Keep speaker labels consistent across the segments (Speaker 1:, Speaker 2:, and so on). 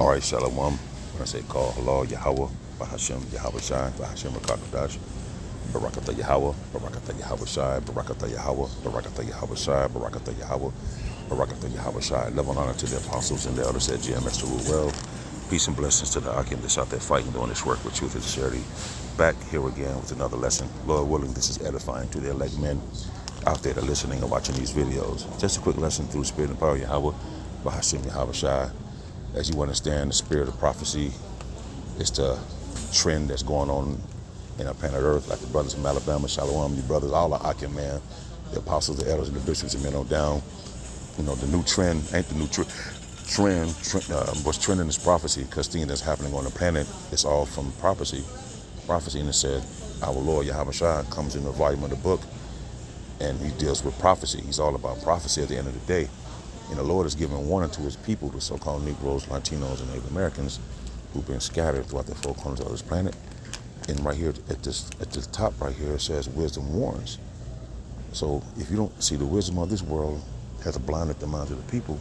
Speaker 1: All right, Shalom. When I say call, hello, Yahweh, Bahashem, Yahweh Shai, Bahashem Rakakadash, Barakatha Yahweh, Barakatha Yahweh Shai, Barakatha Yahweh, Barakatha Yahweh Shai, Barakatha Yahweh, Barakatha Yahweh Shai. Love and honor to the apostles and the elders at GMS to rule well. Peace and blessings to the Akim that's out there fighting, doing this work with truth and sincerity. Back here again with another lesson. Lord willing, this is edifying to the elect men out there that are listening and watching these videos. Just a quick lesson through the spirit and power of Yahweh, Bahashem Yahweh Shai. As you understand, the spirit of prophecy is the trend that's going on in our planet Earth, like the brothers from Alabama, Shalom, you brothers, all the Akim, man, the apostles, the elders, and the bishops, and men on down. You know, the new trend ain't the new trend. What's trending is prophecy, because things that's happening on the planet, it's all from prophecy. Prophecy, and it said, our Lord Yahweh Shai comes in the volume of the book, and he deals with prophecy. He's all about prophecy at the end of the day. And the Lord is giving warning to his people, the so-called Negroes, Latinos, and Native Americans who've been scattered throughout the four corners of this planet. And right here at the top right here, it says wisdom warns. So if you don't see, the wisdom of this world has blinded the minds of the people,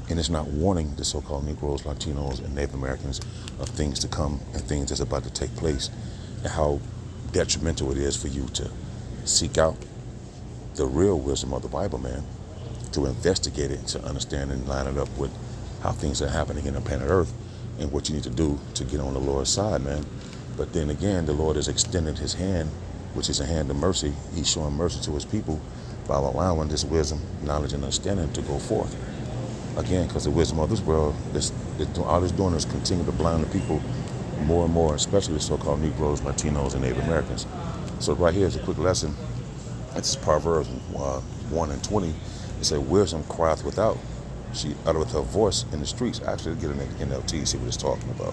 Speaker 1: and it's not warning the so-called Negroes, Latinos, and Native Americans of things to come and things that's about to take place, and how detrimental it is for you to seek out the real wisdom of the Bible, man, to investigate it, to understand and line it up with how things are happening in the planet Earth and what you need to do to get on the Lord's side, man. But then again, the Lord has extended his hand, which is a hand of mercy. He's showing mercy to his people by allowing this wisdom, knowledge, and understanding to go forth. Again, because the wisdom of this world, all it's doing is continue to blind the people more and more, especially the so-called Negroes, Latinos, and Native Americans. So right here is a quick lesson. It's Proverbs 1:20. It said, wisdom crieth without. She uttereth her voice in the streets. Actually, get an NLT, see what it's talking about.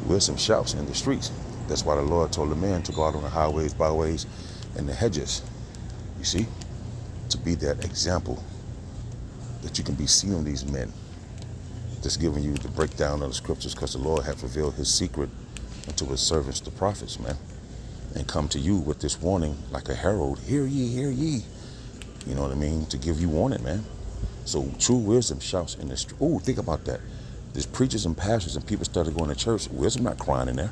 Speaker 1: Wisdom shouts in the streets. That's why the Lord told the man to go out on the highways, byways, and the hedges. You see? To be that example that you can be seeing these men. Just giving you the breakdown of the scriptures, because the Lord hath revealed his secret unto his servants, the prophets, man. And come to you with this warning like a herald. Hear ye, hear ye. You know what I mean? To give you warning, man. So true wisdom shouts in the street. Oh, think about that. There's preachers and pastors and people started going to church. Wisdom not crying in there.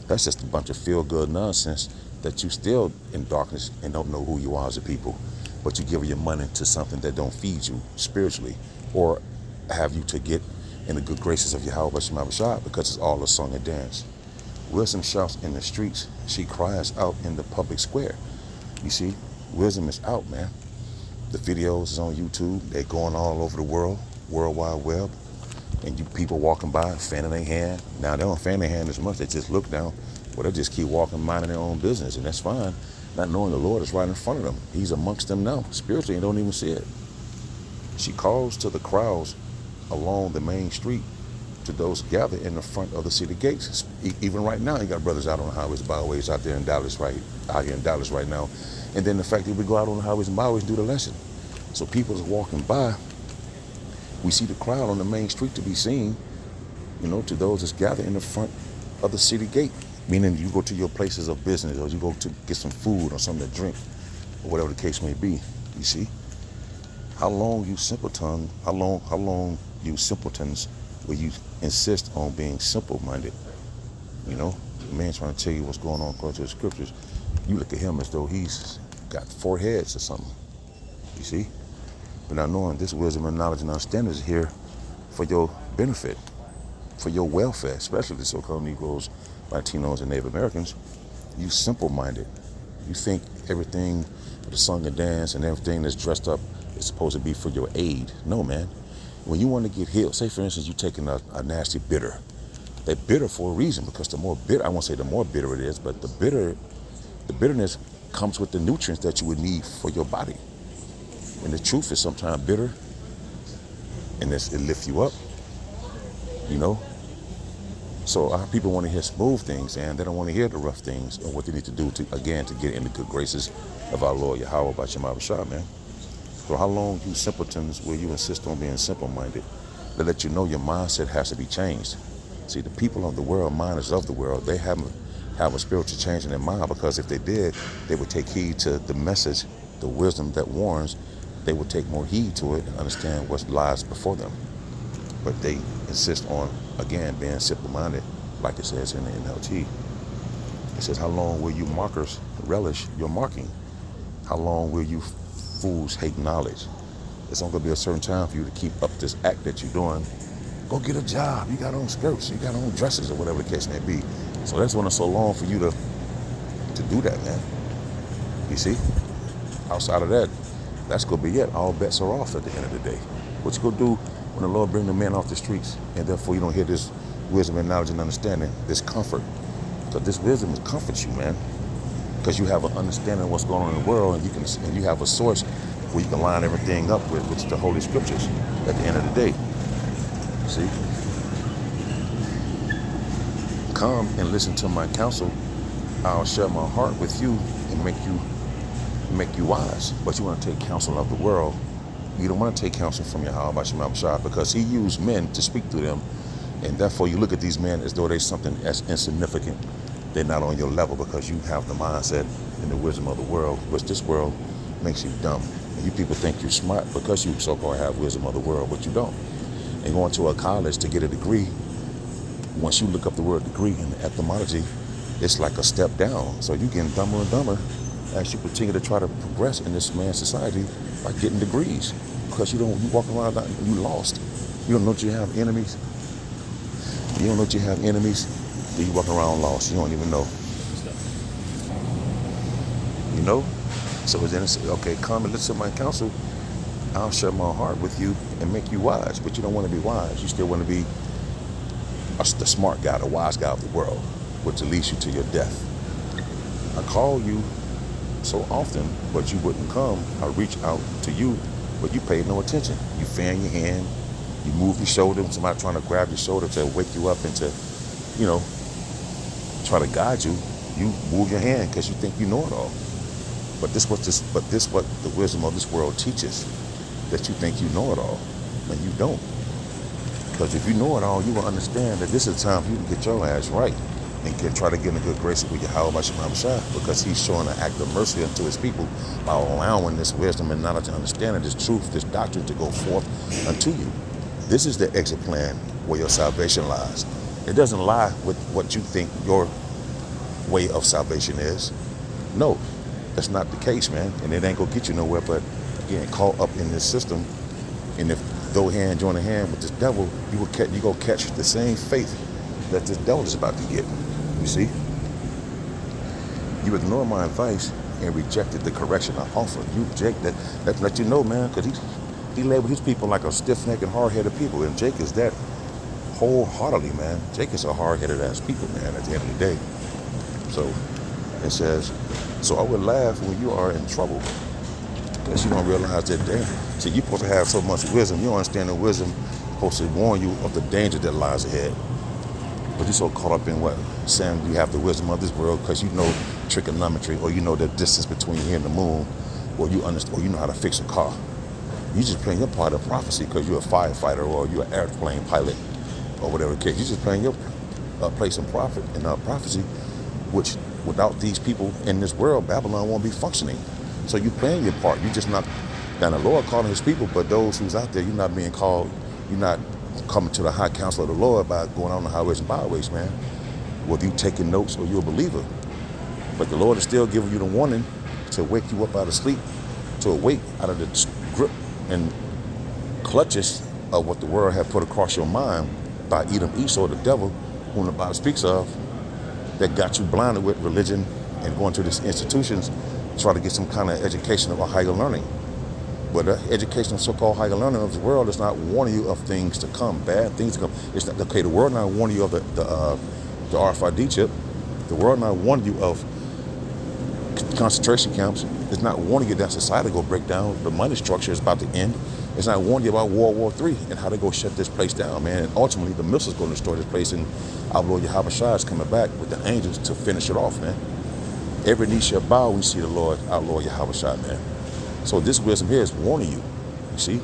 Speaker 1: That's just a bunch of feel-good nonsense that you still in darkness and don't know who you are as a people. But you give your money to something that don't feed you spiritually or have you to get in the good graces of Yahweh Shema Bashad, because it's all a song and dance. Wisdom shouts in the streets. She cries out in the public square. You see? Wisdom is out, man. The videos is on YouTube. They're going all over the world, World Wide Web. And you people walking by, fanning their hand. Now, they don't fan their hand as much. They just look down. Well, they just keep walking, minding their own business, and that's fine. Not knowing the Lord is right in front of them. He's amongst them now, spiritually, and don't even see it. She calls to the crowds along the main street, to those gathered in the front of the city gates. Even right now, you got brothers out on the highways, byways out there in Dallas, out here in Dallas right now. And then the fact that we go out on the highways and byways and do the lesson. So people is walking by. We see the crowd on the main street to be seen, you know, to those that's gathered in the front of the city gate. Meaning you go to your places of business, or you go to get some food or something to drink, or whatever the case may be. You see? How long you simpletons will you insist on being simple-minded? You know, the man's trying to tell you what's going on according to the scriptures. You look at him as though he's got 4 heads or something. You see? But not knowing this wisdom and knowledge and understanding is here for your benefit, for your welfare, especially the so-called Negroes, Latinos, and Native Americans. You simple-minded. You think everything with the song and dance and everything that's dressed up is supposed to be for your aid. No, man. When you want to get healed, say for instance, you're taking a nasty bitter. They're bitter for a reason, because the more bitter, I won't say the more bitter it is, but the bitterness comes with the nutrients that you would need for your body. And the truth is sometimes bitter, and it lifts you up, you know. So our people want to hear smooth things, and they don't want to hear the rough things, or what they need to do to get in the good graces of our Lord Yahweh by Shema Bashar, man. So how long, you simpletons, will you insist on being simple-minded? They let you know your mindset has to be changed. See, the people of the world, minders of the world, they have a spiritual change in their mind, because if they did, they would take heed to the message, the wisdom that warns. They would take more heed to it and understand what lies before them. But they insist on, again, being simple-minded, like it says in the NLT. It says, how long will you mockers relish your mocking? How long will you fools hate knowledge? It's only going to be a certain time for you to keep up this act that you're doing. Go get a job. You got on skirts. You got on dresses, or whatever the case may be. So that's when it's so long for you to do that, man. You see? Outside of that, that's going to be it. All bets are off at the end of the day. What you going to do when the Lord bring the men off the streets, and therefore you don't hear this wisdom and knowledge and understanding, this comfort? Because this wisdom comforts you, man. Because you have an understanding of what's going on in the world, and you have a source where you can line everything up with, which is the Holy Scriptures at the end of the day. See? Come and listen to my counsel. I'll share my heart with you and make you wise. But you want to take counsel of the world. You don't want to take counsel from Yahweh Shai, because he used men to speak to them. And therefore you look at these men as though they're something as insignificant. They're not on your level because you have the mindset and the wisdom of the world, which this world makes you dumb. And you people think you're smart because you so-called have wisdom of the world, but you don't. And going to a college to get a degree, once you look up the word degree in the etymology, it's like a step down. So you're getting dumber and dumber as you continue to try to progress in this man's society by getting degrees. Because you walk around, you lost. You don't know that you have enemies. You don't know that you have enemies. You walk around lost. You don't even know. You know? So then it's, okay, come and listen to my counsel. I'll share my heart with you and make you wise. But you don't want to be wise. You still want to be the smart guy, the wise guy of the world, which leads you to your death. I call you so often, but you wouldn't come. I reach out to you, but you paid no attention. You fan your hand, you move your shoulder, somebody trying to grab your shoulder to wake you up and to, try to guide you. You move your hand because you think you know it all. But this what the wisdom of this world teaches, that you think you know it all, and you don't. Because if you know it all, you will understand that this is a time for you to get your ass right and try to get in a good grace with Yahweh Shai, because he's showing an act of mercy unto his people by allowing this wisdom and knowledge and understanding, this truth, this doctrine to go forth unto you. This is the exit plan where your salvation lies. It doesn't lie with what you think your way of salvation is. No, that's not the case, man. And it ain't gonna get you nowhere but getting caught up in this system. And if throw hand join a hand with this devil, you gonna catch the same fate that this devil is about to get. You see? You ignore my advice and rejected the correction I offered. You, Jake, that let you know, man, because he labeled his people like a stiff-necked and hard-headed people, and Jake is that wholeheartedly, man. Jake is a hard-headed ass people, man, at the end of the day. So it says, so I would laugh when you are in trouble, because you don't realize that, damn. See, you're supposed to have so much wisdom. You don't understand the wisdom supposed to warn you of the danger that lies ahead. But you're so caught up in what? Saying you have the wisdom of this world because you know trigonometry, or you know the distance between here and the moon, or you understand, or you know how to fix a car. You just playing your part of prophecy because you're a firefighter or you're an airplane pilot or whatever the case. You're just playing your place in prophecy, which without these people in this world, Babylon won't be functioning. So you're playing your part. You're just not, and the Lord calling his people, but those who's out there, you're not being called, you're not coming to the high counsel of the Lord by going on the highways and byways, man. Whether you taking notes or you're a believer. But the Lord is still giving you the warning to wake you up out of sleep, to awake out of the grip and clutches of what the world had put across your mind by Edom, Esau, the devil, whom the Bible speaks of, that got you blinded with religion and going to these institutions to try to get some kind of education about higher learning. But the education of so-called higher learning of the world is not warning you of things to come, bad things to come. It's not, okay, the world not warning you of the RFID chip. The world not warning you of concentration camps. It's not warning you that society will break down. The money structure is about to end. It's not warning you about World War III and how they go shut this place down, man. And ultimately, the missiles going to destroy this place, and our Lord Yahweh Shai is coming back with the angels to finish it off, man. Every knee shall bow when you see the Lord, our Lord Yahweh Shai, man. So this wisdom here is warning you, you see?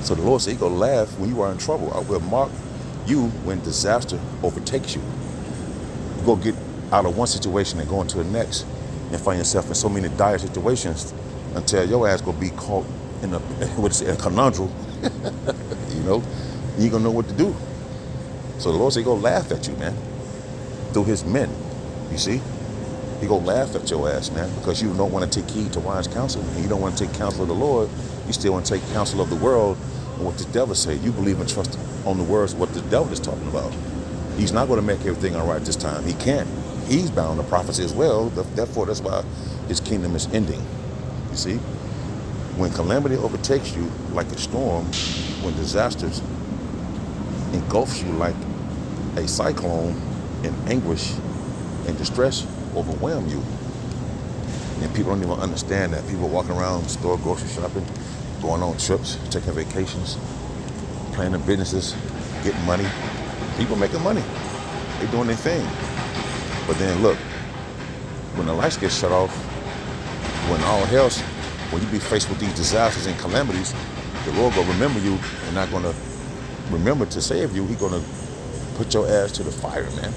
Speaker 1: So the Lord said, he's going to laugh when you are in trouble. I will mock you when disaster overtakes you. You go get out of one situation and go into the next and find yourself in so many dire situations until your ass going to be caught in a conundrum, you know? You ain't gonna know what to do. So the Lord said, he gonna laugh at you, man, through his men. You see? He gonna laugh at your ass, man, because you don't want to take heed to wise counsel. And you don't want to take counsel of the Lord. You still want to take counsel of the world and what the devil say. You believe and trust on the words of what the devil is talking about. He's not going to make everything all right this time. He can't. He's bound to prophecy as well. Therefore, that's why his kingdom is ending. You see? When calamity overtakes you like a storm, when disasters engulfs you like a cyclone, and anguish and distress overwhelm you. And people don't even understand that. People walking around, store grocery shopping, going on trips, taking vacations, planning businesses, getting money. People making money. They doing their thing. But then look, when the lights get shut off, when all hell's, when you be faced with these disasters and calamities, the Lord will remember you and not gonna remember to save you. He's gonna put your ass to the fire, man.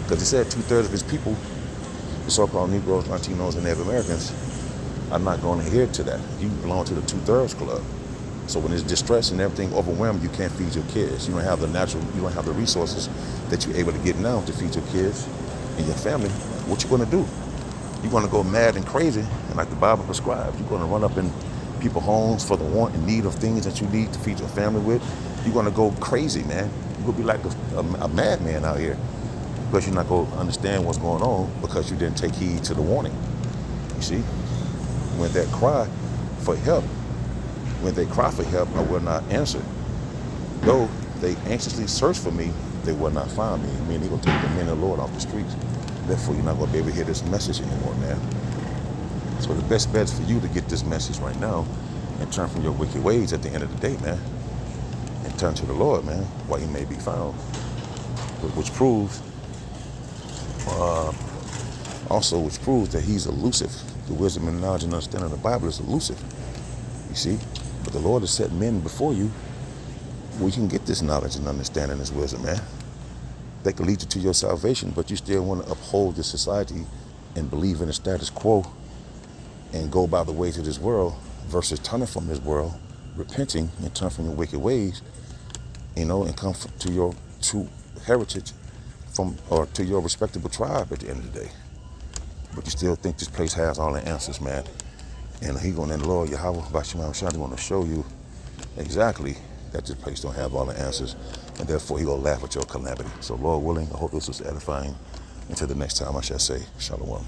Speaker 1: Because he said 2/3 of his people, the so-called Negroes, Latinos, and Native Americans, are not going to adhere to that. You belong to the 2/3 club. So when there's distress and everything overwhelmed, you can't feed your kids. You don't have the resources that you're able to get now to feed your kids and your family. What you going to do? You're going to go mad and crazy, and like the Bible prescribes, you're going to run up in people's homes for the want and need of things that you need to feed your family with. You're going to go crazy, man. You're going to be like a madman out here, because you're not going to understand what's going on because you didn't take heed to the warning. You see? When they cry for help, I will not answer. Though they anxiously search for me, they will not find me. I mean, they're going to take the men of the Lord off the streets. Therefore, you're not going to be able to hear this message anymore, man. So the best bet is for you to get this message right now and turn from your wicked ways at the end of the day, man. And turn to the Lord, man, while he may be found. Which proves that he's elusive. The wisdom and knowledge and understanding of the Bible is elusive. You see? But the Lord has set men before you where you can get this knowledge and understanding, this wisdom, man. They can lead you to your salvation, but you still want to uphold this society and believe in the status quo and go by the ways of this world versus turning from this world, repenting and turn from your wicked ways, and come to your true heritage or to your respectable tribe at the end of the day. But you still think this place has all the answers, man. And the Lord Yahweh Bashim Shadi want to show you exactly that this place don't have all the answers, and therefore he gonna laugh at your calamity. So Lord willing, I hope this was edifying. Until the next time, I shall say, Shalom.